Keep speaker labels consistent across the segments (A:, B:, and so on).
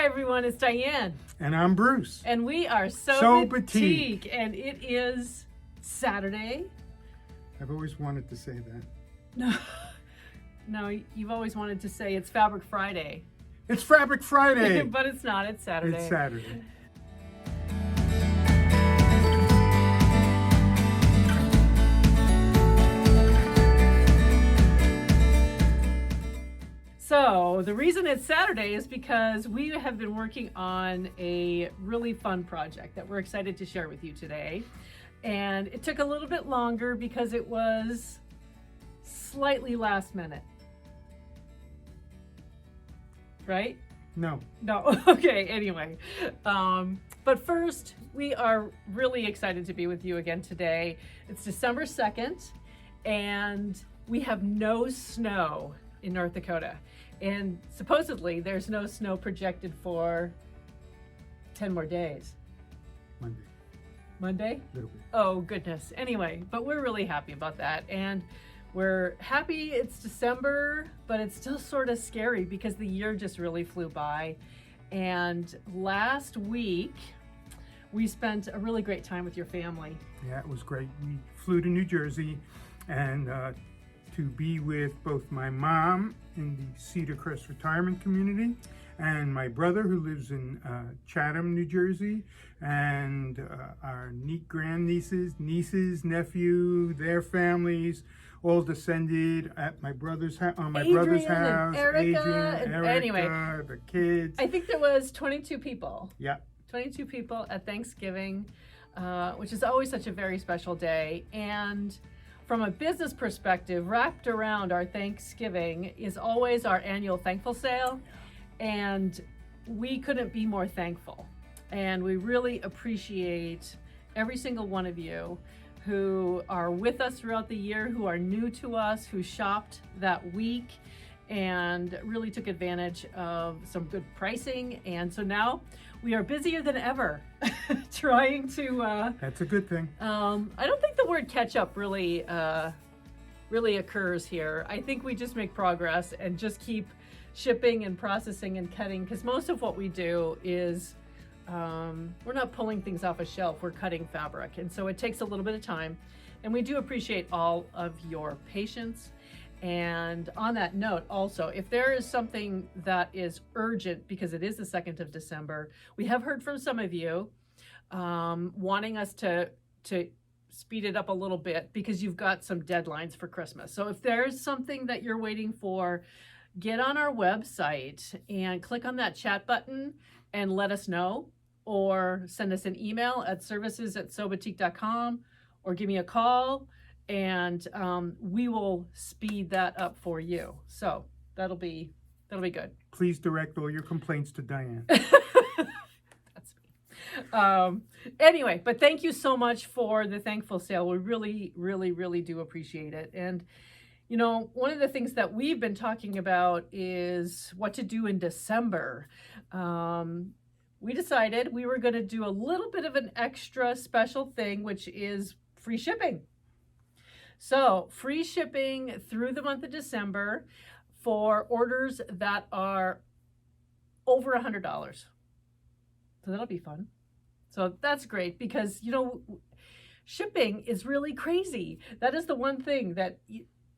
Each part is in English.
A: everyone, it's Diane.
B: And I'm Bruce.
A: And we are
B: So
A: Batik. And it is Saturday.
B: I've always wanted to say that.
A: No, you've always wanted to say it's Fabric Friday.
B: It's Fabric Friday!
A: But it's not, it's Saturday.
B: It's Saturday.
A: So the reason it's Saturday is because we have been working on a really fun project that we're excited to share with you today. And it took a little bit longer because it was slightly last minute. Right?
B: No.
A: No, okay, anyway. But first, we are really excited to be with you again today. It's December 2nd, and we have no snow in North Dakota. And supposedly there's no snow projected for 10 more days.
B: Monday.
A: Monday?
B: A little bit.
A: Oh, goodness. Anyway, but we're really happy about that. And we're happy it's December, but it's still sort of scary because the year just really flew by. And last week, we spent a really great time with your family.
B: Yeah, it was great. We flew to New Jersey and to be with both my mom in the Cedar Crest retirement community and my brother who lives in Chatham, New Jersey, and our grandnieces, nieces, nephew, their families, all descended at my brother's house, on my brother's house. Adrian,
A: anyway,
B: the kids.
A: I think there was 22 people.
B: Yeah.
A: 22 people at Thanksgiving, which is always such a very special day. And from a business perspective, wrapped around our Thanksgiving is always our annual thankful sale. And we couldn't be more thankful. And we really appreciate every single one of you who are with us throughout the year, who are new to us, who shopped that week and really took advantage of some good pricing. And so now we are busier than ever trying to...
B: That's a good thing.
A: I don't think the word catch up really occurs here. I think we just make progress and just keep shipping and processing and cutting, because most of what we do is we're not pulling things off a shelf, we're cutting fabric. And so it takes a little bit of time. And we do appreciate all of your patience. And on that note, also, if there is something that is urgent, because it is the 2nd of December, we have heard from some of you wanting us to speed it up a little bit because you've got some deadlines for Christmas. So if there's something that you're waiting for, get on our website and click on that chat button and let us know, or send us an email at services@sobatik.com, or give me a call, and we will speed that up for you. So that'll be good.
B: Please direct all your complaints to Diane.
A: That's me. Anyway, but thank you so much for the thankful sale. We really, really, really do appreciate it. And you know, one of the things that we've been talking about is what to do in December. We decided we were going to do a little bit of an extra special thing, which is free shipping. So free shipping through the month of December for orders that are over $100. So that'll be fun. So that's great because, you know, shipping is really crazy. That is the one thing that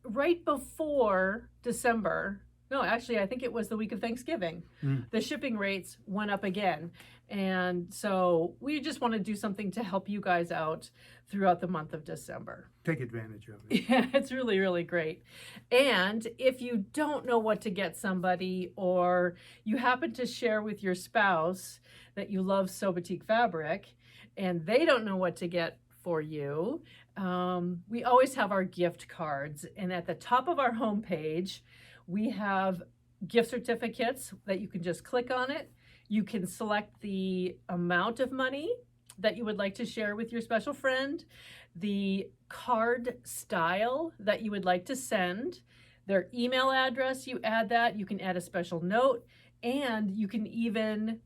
A: right before December, no, actually, I think it was the week of Thanksgiving, the shipping rates went up again. And so we just want to do something to help you guys out throughout the month of December.
B: Take advantage of it.
A: Yeah, it's really, really great. And if you don't know what to get somebody, or you happen to share with your spouse that you love Batik fabric and they don't know what to get for you, we always have our gift cards. And at the top of our homepage, we have gift certificates that you can just click on it. You can select the amount of money that you would like to share with your special friend, the card style that you would like to send, their email address, you add that, you can add a special note, and you can even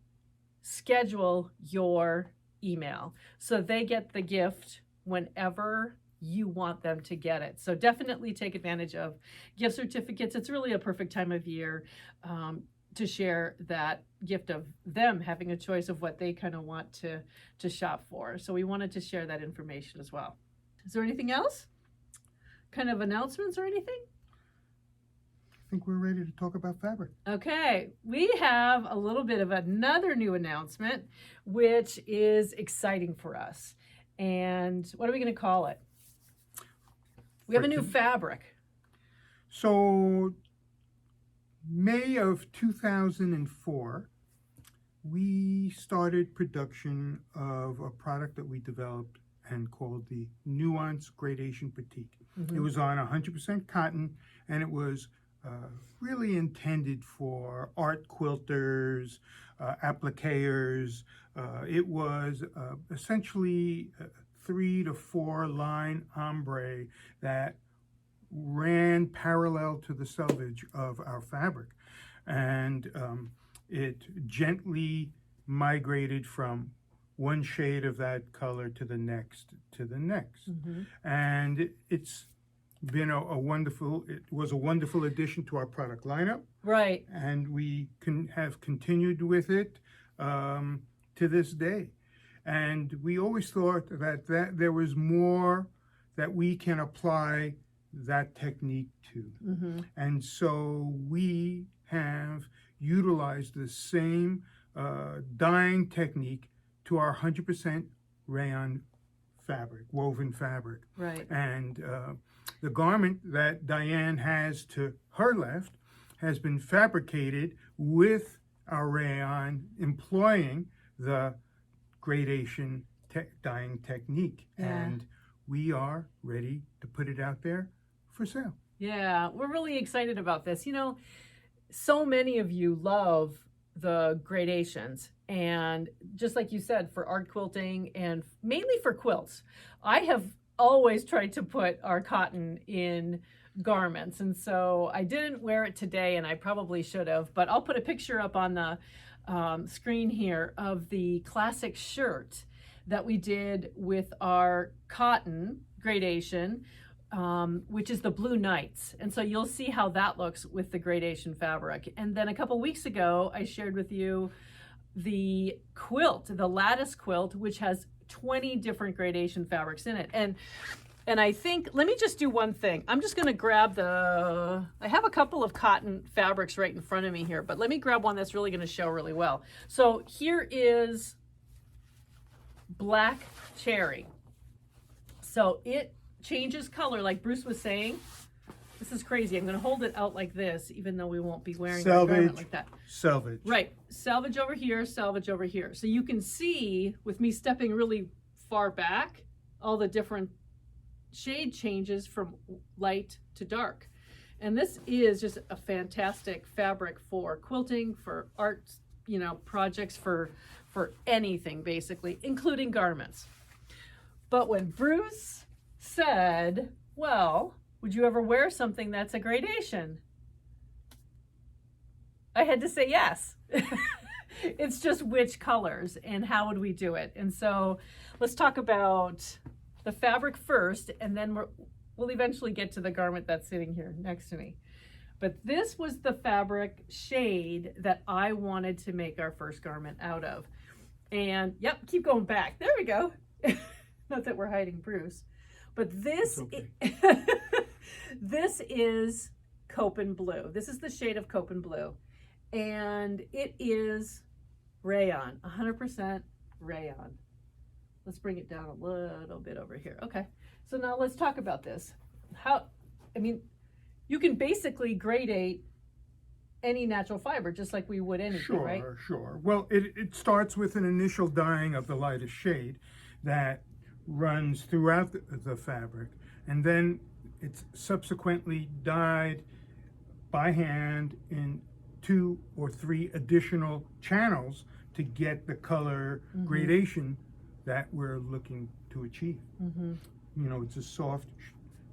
A: schedule your email so they get the gift whenever you want them to get it. So definitely take advantage of gift certificates. It's really a perfect time of year. to share that gift of them having a choice of what they kind of want to shop for. So we wanted to share that information as well. Is there anything else? Kind of announcements or anything?
B: I think we're ready to talk about fabric.
A: Okay, we have a little bit of another new announcement, which is exciting for us. And what are we going to call it? We have a new fabric.
B: So, May of 2004, we started production of a product that we developed and called the Nuance Gradation Batik. It was on 100% cotton, and it was really intended for art quilters, appliqueurs. It was essentially a 3 to 4 line ombre that ran parallel to the selvage of our fabric. And it gently migrated from one shade of that color to the next, And it's been it was a wonderful addition to our product lineup.
A: Right.
B: And we have continued with it to this day. And we always thought that there was more that we can apply that technique to. And so we have utilized the same dyeing technique to our 100% rayon fabric, woven fabric.
A: Right.
B: And the garment that Diane has to her left has been fabricated with our rayon, employing the gradation dyeing technique.
A: Yeah.
B: And we are ready to put it out there for sale.
A: Yeah, we're really excited about this. You know, so many of you love the gradations, and just like you said, for art quilting and mainly for quilts. I have always tried to put our cotton in garments, and so I didn't wear it today, and I probably should have, but I'll put a picture up on the screen here of the classic shirt that we did with our cotton gradation, which is the Blue Nights. And so you'll see how that looks with the gradation fabric. And then a couple weeks ago, I shared with you the quilt, the lattice quilt, which has 20 different gradation fabrics in it. And I think, let me just do one thing. I'm just gonna grab I have a couple of cotton fabrics right in front of me here, but let me grab one that's really gonna show really well. So here is Black Cherry. So it changes color, like Bruce was saying. This is crazy. I'm going to hold it out like this, even though we won't be wearing a garment like that.
B: Selvage.
A: Right. Selvage over here, selvage over here. So you can see, with me stepping really far back, all the different shade changes from light to dark. And this is just a fantastic fabric for quilting, for art, you know, projects, for anything, basically, including garments. But when Bruce said, well, would you ever wear something that's a gradation? I had to say yes. It's just which colors and how would we do it? And so let's talk about the fabric first, and then we'll eventually get to the garment that's sitting here next to me. But this was the fabric shade that I wanted to make our first garment out of. And yep, keep going back. There we go. Not that we're hiding Bruce. But this,
B: Okay.
A: this is Copen Blue. This is the shade of Copen Blue. And it is rayon, 100% rayon. Let's bring it down a little bit over here. Okay, so now let's talk about this. You can basically gradate any natural fiber, just like we would anything, right?
B: Sure. Well, it starts with an initial dyeing of the lightest shade that runs throughout the fabric, and then it's subsequently dyed by hand in 2 or 3 additional channels to get the color gradation that we're looking to achieve. You know, it's a soft,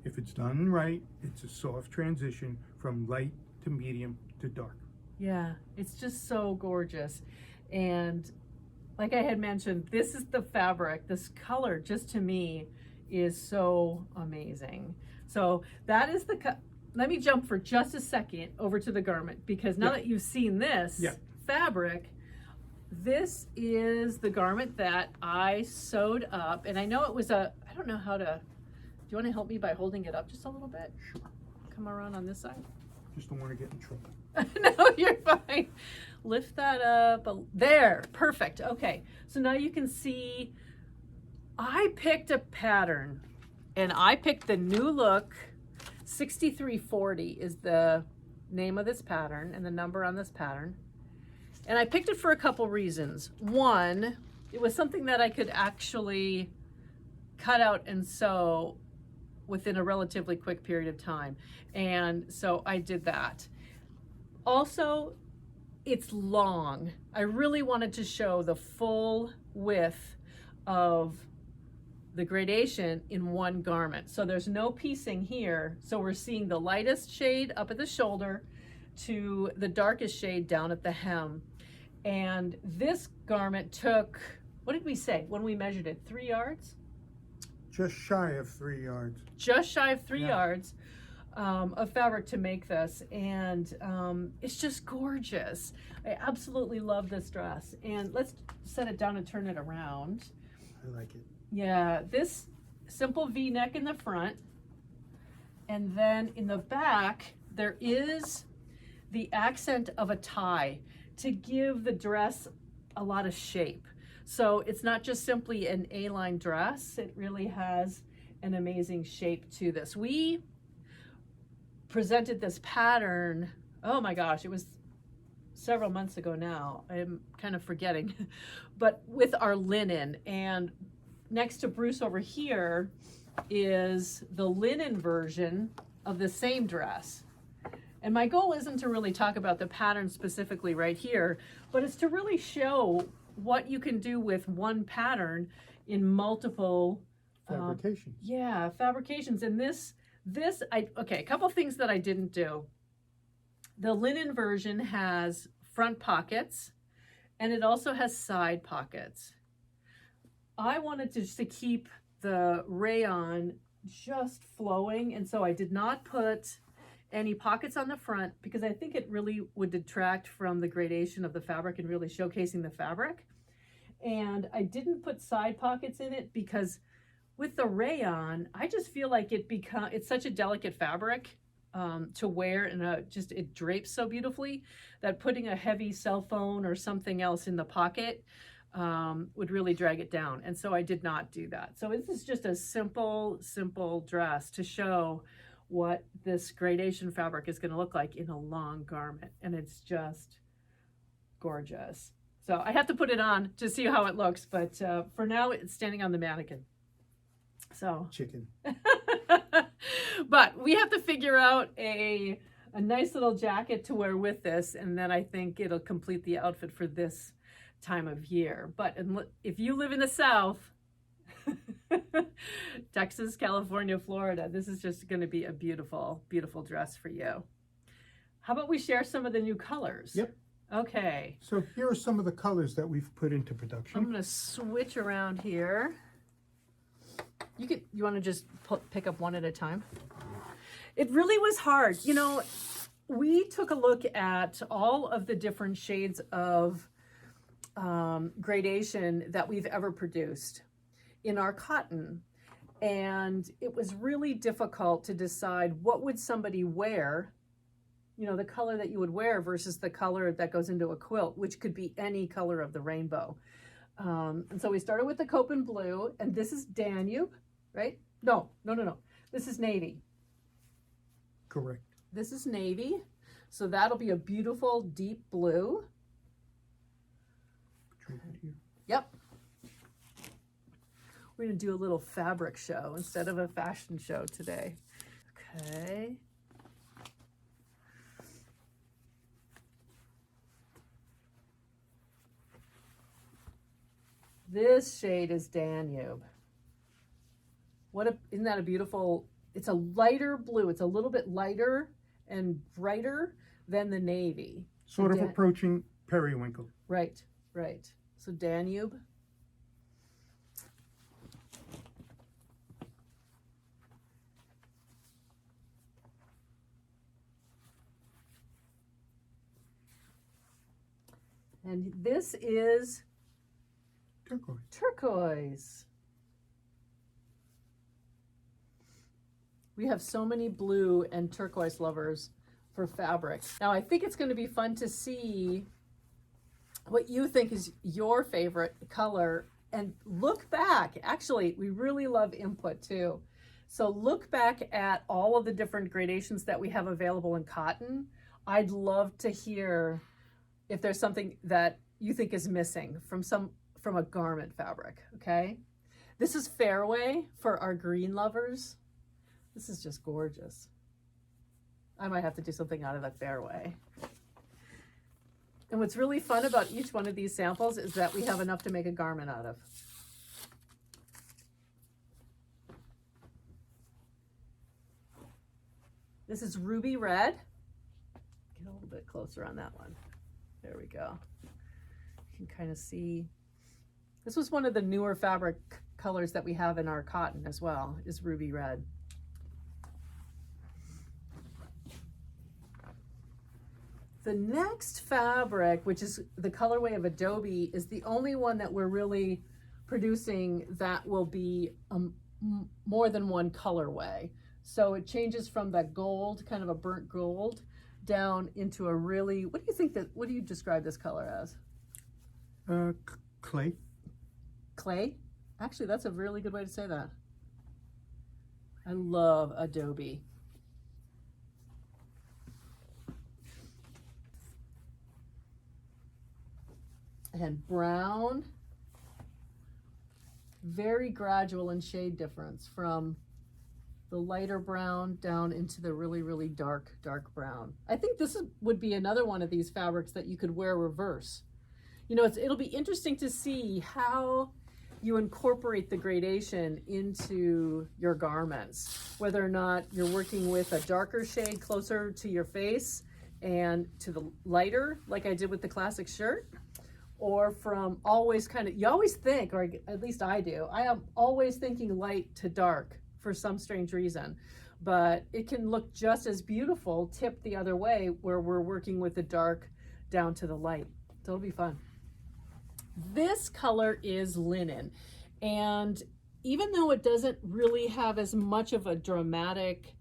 B: if it's done right, it's a soft transition from light to medium to dark.
A: Yeah, it's just so gorgeous. And like I had mentioned, this is the fabric. This color, just to me, is so amazing. So that is let me jump for just a second over to the garment, because now
B: Yeah.
A: that you've seen this
B: Yeah.
A: fabric, this is the garment that I sewed up, and I know it was I don't know how to, do you want to help me by holding it up just a little bit?
B: Sure.
A: Come around on this side.
B: Just don't want to get in trouble.
A: No, you're fine. Lift that up. There, perfect. Okay, so now you can see I picked a pattern, and I picked the New Look 6340 is the name of this pattern and the number on this pattern. And I picked it for a couple reasons. One, it was something that I could actually cut out and sew within a relatively quick period of time. And so I did that. Also, it's long. I really wanted to show the full width of the gradation in one garment. So there's no piecing here. So we're seeing the lightest shade up at the shoulder to the darkest shade down at the hem. And this garment took, what did we say when we measured it? 3 yards?
B: Just shy of 3 yards.
A: Just shy of 3 yards of fabric to make this. And it's just gorgeous. I absolutely love this dress. And let's set it down and turn it around.
B: I like it.
A: Yeah, this simple V-neck in the front, and then in the back there is the accent of a tie to give the dress a lot of shape. So it's not just simply an A-line dress, it really has an amazing shape to this. We presented this pattern, oh my gosh, it was several months ago now, I'm kind of forgetting, but with our linen. And next to Bruce over here is the linen version of the same dress. And my goal isn't to really talk about the pattern specifically right here, but it's to really show what you can do with one pattern in multiple
B: Fabrication.
A: fabrications. And okay, a couple things that I didn't do. The linen version has front pockets, and it also has side pockets. I wanted to keep the rayon just flowing, and so I did not put any pockets on the front because I think it really would detract from the gradation of the fabric and really showcasing the fabric. And I didn't put side pockets in it because with the rayon, I just feel like it's such a delicate fabric to wear, and it drapes so beautifully that putting a heavy cell phone or something else in the pocket would really drag it down. And so I did not do that. So this is just a simple dress to show what this gradation fabric is going to look like in a long garment. And it's just gorgeous. So I have to put it on to see how it looks, but for now it's standing on the mannequin. So
B: Chicken.
A: but we have to figure out a nice little jacket to wear with this, and then I think it'll complete the outfit for this time of year. But if you live in the South, Texas, California, Florida, this is just going to be a beautiful, beautiful dress for you. How about we share some of the new colors?
B: Yep.
A: Okay.
B: So here are some of the colors that we've put into production.
A: I'm going to switch around here. You want to just pick up one at a time? It really was hard. You know, we took a look at all of the different shades of gradation that we've ever produced in our cotton, and it was really difficult to decide what would somebody wear, you know, the color that you would wear versus the color that goes into a quilt, which could be any color of the rainbow. And so we started with the Copen blue, and this is Danube, right? No. This is navy.
B: Correct.
A: This is navy. So that'll be a beautiful deep blue.
B: Right here.
A: Yep. We're going to do a little fabric show instead of a fashion show today. Okay. This shade is Danube. Isn't that a beautiful, it's a lighter blue. It's a little bit lighter and brighter than the navy.
B: Sort of approaching periwinkle.
A: Right. So Danube. And this is
B: Turquoise.
A: turquoise. We have so many blue and turquoise lovers for fabric. Now I think it's going to be fun to see what you think is your favorite color and look back. Actually, we really love input too. So look back at all of the different gradations that we have available in cotton. I'd love to hear if there's something that you think is missing from a garment fabric, okay? This is Fairway for our green lovers. This is just gorgeous. I might have to do something out of that Fairway. And what's really fun about each one of these samples is that we have enough to make a garment out of. This is Ruby Red. Get a little bit closer on that one. There we go. You can kind of see. This was one of the newer fabric colors that we have in our cotton as well, is Ruby Red. The next fabric, which is the colorway of Adobe, is the only one that we're really producing that will be more than one colorway. So it changes from that gold, kind of a burnt gold, down into a really, what do you describe this color as?
B: Clay.
A: Clay? Actually, that's a really good way to say that. I love Adobe. And brown, very gradual in shade difference from the lighter brown down into the really, really dark brown. I think this would be another one of these fabrics that you could wear reverse. You know, it'll be interesting to see how you incorporate the gradation into your garments, whether or not you're working with a darker shade closer to your face and to the lighter, like I did with the classic shirt, or from always you always think, or at least I do, I am always thinking light to dark for some strange reason, but it can look just as beautiful tipped the other way where we're working with the dark down to the light. So it'll be fun. This color is linen, and even though it doesn't really have as much of a dramatic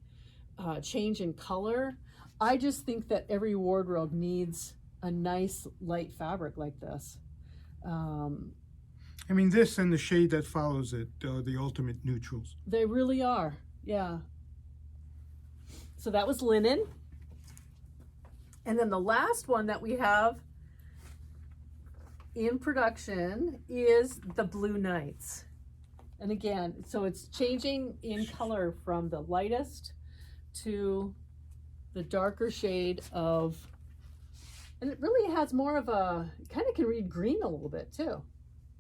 A: change in color, I just think that every wardrobe needs a nice light fabric like this.
B: I mean, this and the shade that follows it, the ultimate neutrals.
A: They really are, yeah. So that was linen. And then the last one that we have in production is the Blue Nights. And again, so it's changing in color from the lightest to the darker shade of, and it really has more of a, kind of can read green a little bit too,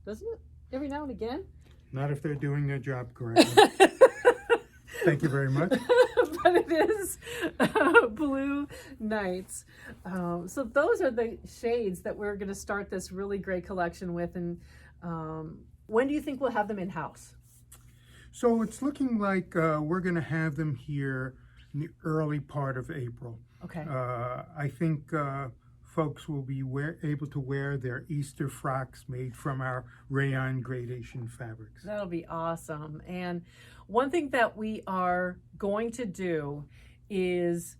A: doesn't it? Every now and again.
B: Not if they're doing their job correctly. Thank you very much.
A: But it is Blue Nights. So those are the shades that we're going to start this really great collection with. And when do you think we'll have them in-house?
B: So it's looking like we're going to have them here in the early part of April.
A: Okay.
B: I think folks will be able to wear their Easter frocks made from our rayon gradation fabrics.
A: That'll be awesome. And one thing that we are going to do is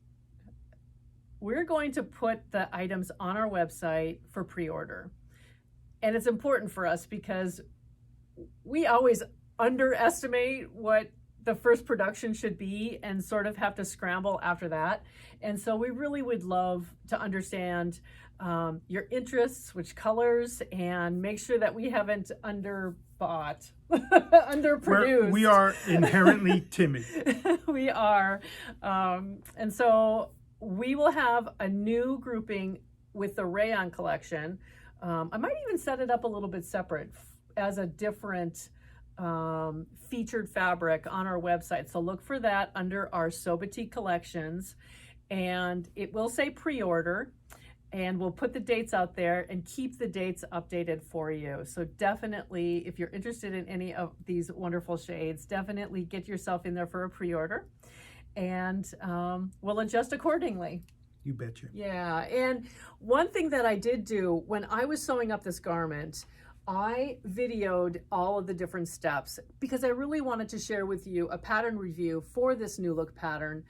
A: we're going to put the items on our website for pre-order. And it's important for us because we always underestimate what the first production should be and sort of have to scramble after that. And so we really would love to understand your interests, which colors, and make sure that we haven't underbought, underproduced.
B: We are inherently timid.
A: We are. And so we will have a new grouping with the Rayon collection. I might even set it up a little bit separate as a different featured fabric on our website. So look for that under our Batik collections, and it will say pre-order, and we'll put the dates out there and keep the dates updated for you. So definitely, if you're interested in any of these wonderful shades, definitely get yourself in there for a pre-order, and we'll adjust accordingly.
B: You betcha.
A: Yeah, and one thing that I did do when I was sewing up this garment, I videoed all of the different steps because I really wanted to share with you a pattern review for this new look pattern.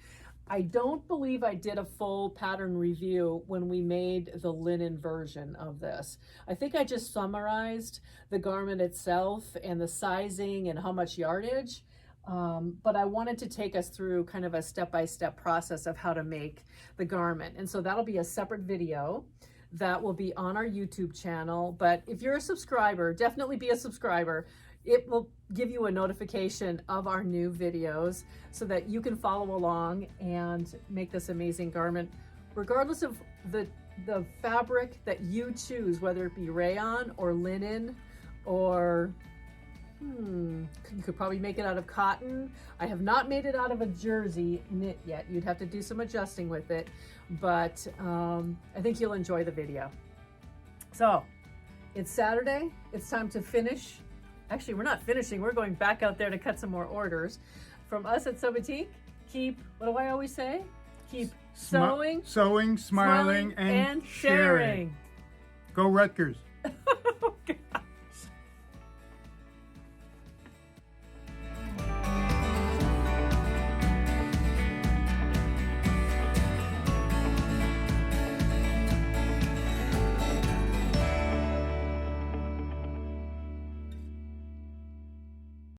A: I don't believe I did a full pattern review when we made the linen version of this. I think I just summarized the garment itself and the sizing and how much yardage. But I wanted to take us through kind of a step-by-step process of how to make the garment. And so that'll be a separate video that will be on our YouTube channel. But if you're a subscriber, definitely be a subscriber. It will give you a notification of our new videos so that you can follow along and make this amazing garment, regardless of the fabric that you choose, whether it be rayon or linen or you could probably make it out of cotton. I have not made it out of a jersey knit yet. You'd have to do some adjusting with it, but I think you'll enjoy the video. So it's Saturday. It's time to finish. Actually, we're not finishing. We're going back out there to cut some more orders. From us at Sew Batik, keep, what do I always say? Keep sewing,
B: smiling, and sharing. Go Rutgers.